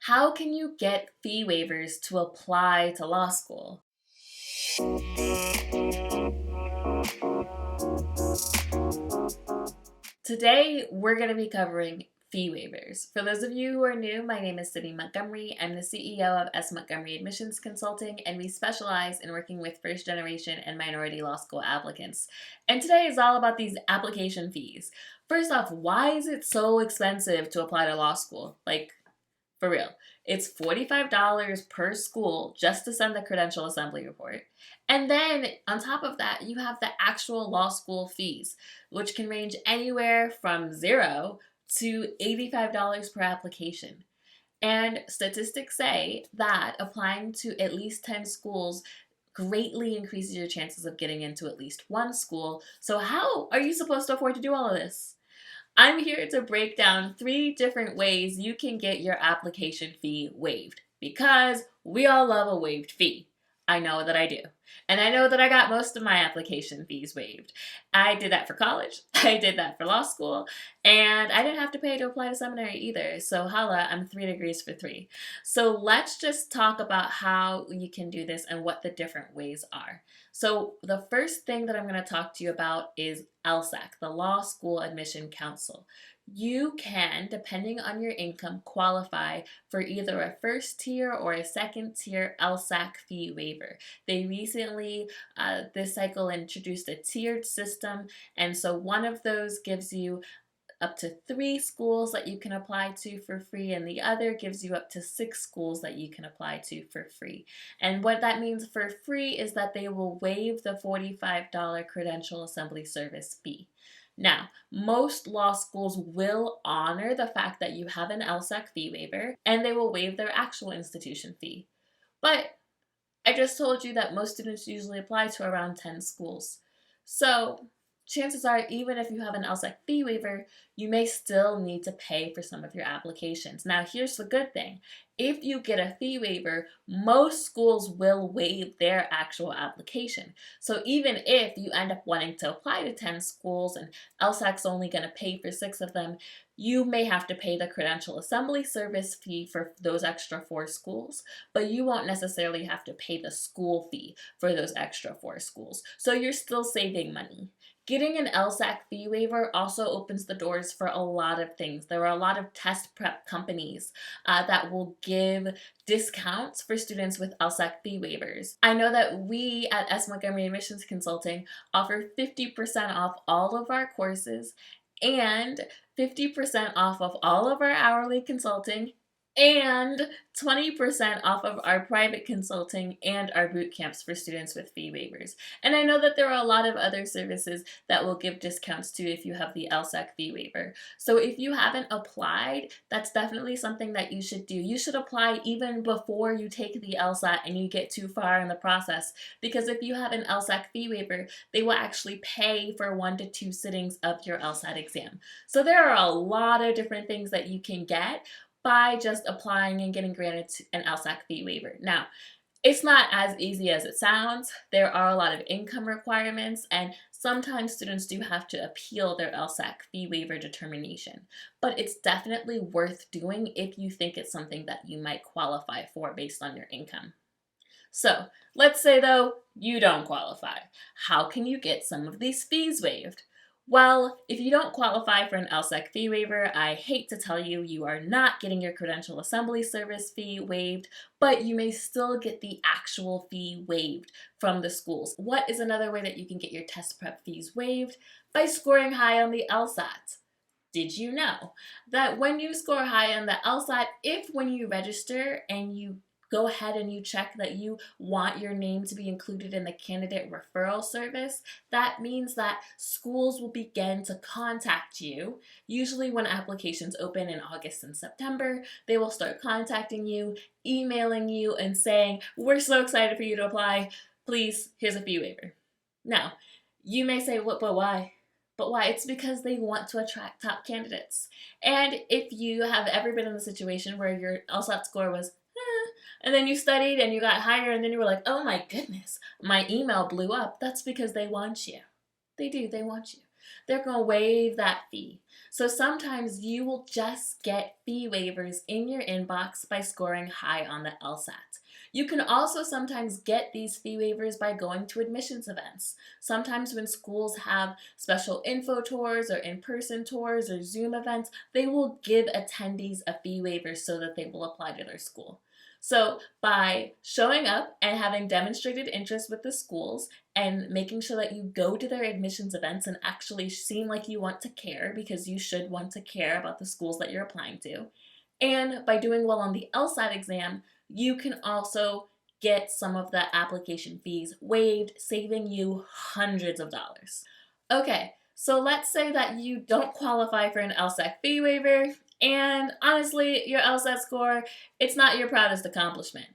How can you get fee waivers to apply to law school? Today, we're going to be covering fee waivers. For those of you who are new, my name is Sydney Montgomery. I'm the CEO of Montgomery Admissions Consulting, and we specialize in working with first-generation and minority law school applicants. And today is all about these application fees. First off, why is it so expensive to apply to law school? Like, for real. It's $45 per school just to send the credential assembly report. And then on top of that, you have the actual law school fees, which can range anywhere from $0 to $85 per application. And statistics say that applying to at least 10 schools greatly increases your chances of getting into at least one school. So how are you supposed to afford to do all of this? I'm here to break down 3 different ways you can get your application fee waived, because we all love a waived fee. I know that I do. And I know that I got most of my application fees waived. I did that for college, I did that for law school, and I didn't have to pay to apply to seminary either. So holla, I'm 3 degrees for 3. So let's just talk about how you can do this and what the different ways are. So the first thing that I'm going to talk to you about is Elsac, the Law School Admission Council. You can, depending on your income, qualify for either a first tier or a second tier Elsac fee waiver. They recently, this cycle, introduced a tiered system, and so one of those gives you up to 3 schools that you can apply to for free, and the other gives you up to 6 schools that you can apply to for free. And what that means for free is that they will waive the $45 credential assembly service fee. Now, most law schools will honor the fact that you have an Elsac fee waiver, and they will waive their actual institution fee. But I just told you that most students usually apply to around 10 schools. So chances are, even if you have an Elsac fee waiver, you may still need to pay for some of your applications. Now, here's the good thing. If you get a fee waiver, most schools will waive their actual application. So even if you end up wanting to apply to 10 schools and Elsac's only going to pay for 6 of them, you may have to pay the credential assembly service fee for those extra 4 schools, but you won't necessarily have to pay the school fee for those extra 4 schools. So you're still saving money. Getting an Elsac fee waiver also opens the doors for a lot of things. There are a lot of test prep companies that will give discounts for students with Elsac fee waivers. I know that we at Montgomery Admissions Consulting offer 50% off all of our courses and 50% off of all of our hourly consulting and 20% off of our private consulting and our boot camps for students with fee waivers. And I know that there are a lot of other services that will give discounts too if you have the Elsac fee waiver. So if you haven't applied, that's definitely something that you should do. You should apply even before you take the Lsat and you get too far in the process, because if you have an Elsac fee waiver, they will actually pay for 1 to 2 sittings of your Lsat exam. So there are a lot of different things that you can get by just applying and getting granted an Elsac fee waiver. Now, it's not as easy as it sounds. There are a lot of income requirements, and sometimes students do have to appeal their Elsac fee waiver determination. But it's definitely worth doing if you think it's something that you might qualify for based on your income. So, let's say though, you don't qualify. How can you get some of these fees waived? Well, if you don't qualify for an Elsac fee waiver, I hate to tell you, you are not getting your credential assembly service fee waived, but you may still get the actual fee waived from the schools. What is another way that you can get your test prep fees waived? By scoring high on the Lsat. Did you know that when you score high on the Lsat, if when you register and you go ahead and you check that you want your name to be included in the candidate referral service, that means that schools will begin to contact you. Usually when applications open in August and September, they will start contacting you, emailing you, and saying, "We're so excited for you to apply. Please, here's a fee waiver." Now, you may say, "What? But why?" But why? It's because they want to attract top candidates. And if you have ever been in a situation where your LSAT score was and then you studied and you got higher and then you were like, "Oh my goodness, my email blew up," that's because they want you. They do, they want you. They're going to waive that fee. So sometimes you will just get fee waivers in your inbox by scoring high on the Lsat. You can also sometimes get these fee waivers by going to admissions events. Sometimes when schools have special info tours or in-person tours or Zoom events, they will give attendees a fee waiver so that they will apply to their school. So by showing up and having demonstrated interest with the schools and making sure that you go to their admissions events and actually seem like you want to care, because you should want to care about the schools that you're applying to, and by doing well on the LSAT exam, you can also get some of the application fees waived, saving you hundreds of dollars. Okay, so let's say that you don't qualify for an LSAC fee waiver, and honestly, your LSAT score, it's not your proudest accomplishment.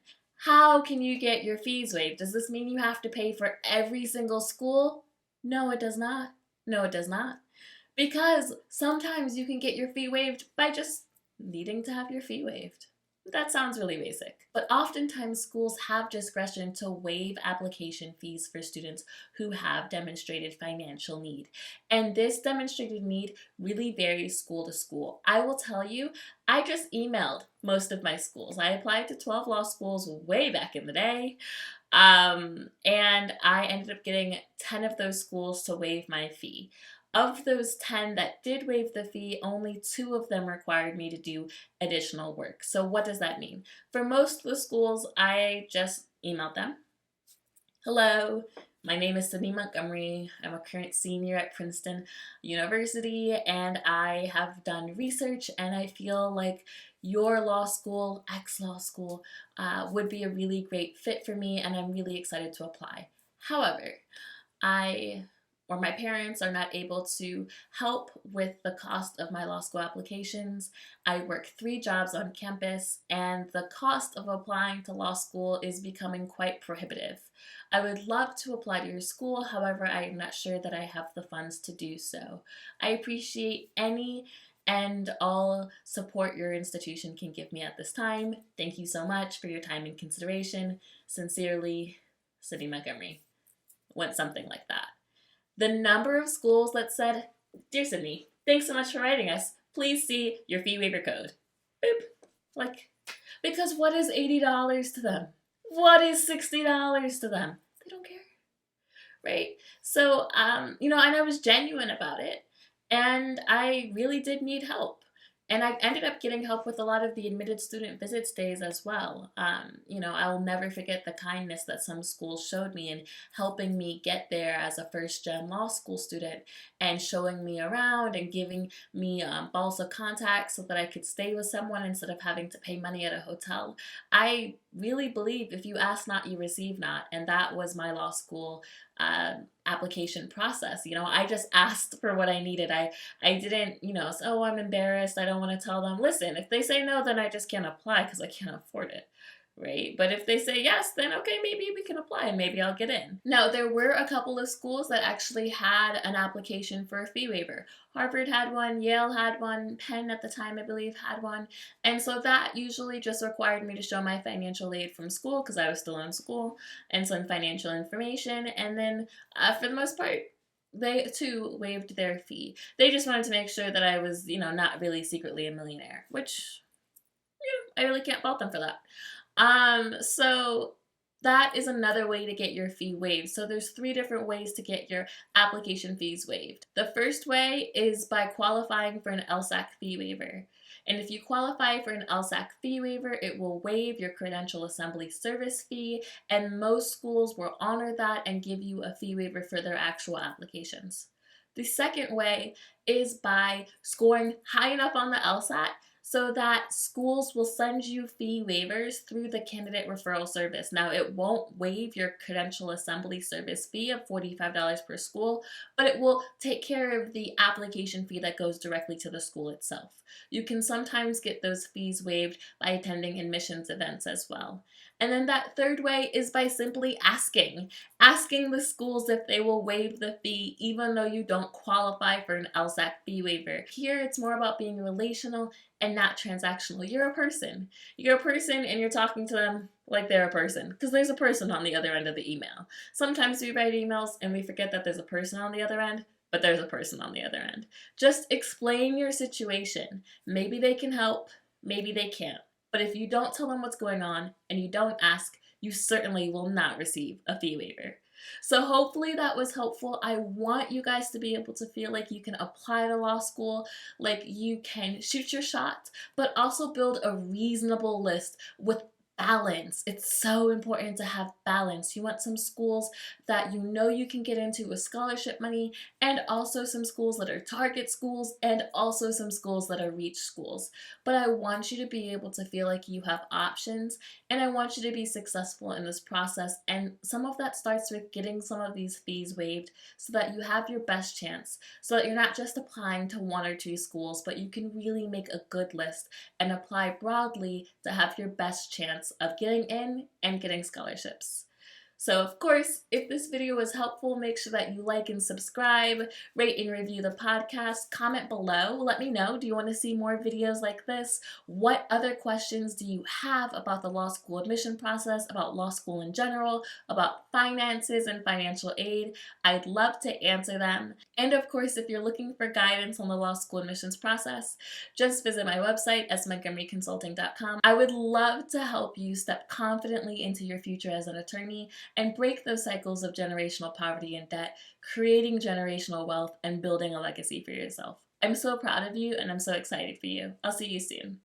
How can you get your fees waived? Does this mean you have to pay for every single school? No, it does not. No, it does not. Because sometimes you can get your fee waived by just needing to have your fee waived. That sounds really basic. But oftentimes schools have discretion to waive application fees for students who have demonstrated financial need. And this demonstrated need really varies school to school. I will tell you, I just emailed most of my schools. I applied to 12 law schools way back in the day. And I ended up getting 10 of those schools to waive my fee. Of those 10 that did waive the fee, only 2 of them required me to do additional work. So what does that mean? For most of the schools, I just emailed them. Hello, my name is Sydney Montgomery. I'm a current senior at Princeton University, and I have done research, and I feel like your law school, X law school, would be a really great fit for me, and I'm really excited to apply. However, my parents are not able to help with the cost of my law school applications. I work 3 jobs on campus, and the cost of applying to law school is becoming quite prohibitive. I would love to apply to your school, however, I am not sure that I have the funds to do so. I appreciate any and all support your institution can give me at this time. Thank you so much for your time and consideration. Sincerely, Sydney Montgomery. Went something like that. The number of schools that said, "Dear Sydney, thanks so much for writing us. Please see your fee waiver code." Boop. Because what is $80 to them? What is $60 to them? They don't care, right? So, and I was genuine about it, and I really did need help. And I ended up getting help with a lot of the admitted student visits days as well. I'll never forget the kindness that some schools showed me in helping me get there as a first-gen law school student and showing me around and giving me balsa contacts so that I could stay with someone instead of having to pay money at a hotel. I really believe if you ask not, you receive not, and that was my law school application process. I just asked for what I needed. I didn't, say, "Oh, I'm embarrassed. I don't want to tell them." Listen, if they say no, then I just can't apply because I can't afford it. Right? But if they say yes, then okay, maybe we can apply and maybe I'll get in. Now, there were a couple of schools that actually had an application for a fee waiver. Harvard had one, Yale had one, Penn at the time, I believe, had one. And so that usually just required me to show my financial aid from school because I was still in school and some financial information. And then for the most part, they too waived their fee. They just wanted to make sure that I was, not really secretly a millionaire, which, I really can't fault them for that. So that is another way to get your fee waived. So there's 3 different ways to get your application fees waived. The first way is by qualifying for an Elsac fee waiver. And if you qualify for an Elsac fee waiver, it will waive your credential assembly service fee, and most schools will honor that and give you a fee waiver for their actual applications. The second way is by scoring high enough on the Lsat so that schools will send you fee waivers through the candidate referral service. Now, it won't waive your credential assembly service fee of $45 per school, but it will take care of the application fee that goes directly to the school itself. You can sometimes get those fees waived by attending admissions events as well. And then that third way is by simply asking the schools if they will waive the fee even though you don't qualify for an Elsac fee waiver. Here it's more about being relational and not transactional. You're a person. You're a person and you're talking to them like they're a person because there's a person on the other end of the email. Sometimes we write emails and we forget that there's a person on the other end. but there's a person on the other end. Just explain your situation. Maybe they can help, maybe they can't. But if you don't tell them what's going on and you don't ask, you certainly will not receive a fee waiver. So hopefully that was helpful. I want you guys to be able to feel like you can apply to law school, like you can shoot your shot, but also build a reasonable list with balance. It's so important to have balance. You want some schools that you know you can get into with scholarship money, and also some schools that are target schools, and also some schools that are reach schools. But I want you to be able to feel like you have options, and I want you to be successful in this process. And some of that starts with getting some of these fees waived so that you have your best chance, so that you're not just applying to one or two schools, but you can really make a good list and apply broadly to have your best chance of getting in and getting scholarships. So of course, if this video was helpful, make sure that you like and subscribe, rate and review the podcast, comment below. Let me know, do you want to see more videos like this? What other questions do you have about the law school admission process, about law school in general, about finances and financial aid? I'd love to answer them. And of course, if you're looking for guidance on the law school admissions process, just visit my website, smontgomeryconsulting.com. I would love to help you step confidently into your future as an attorney and break those cycles of generational poverty and debt, creating generational wealth and building a legacy for yourself. I'm so proud of you and I'm so excited for you. I'll see you soon.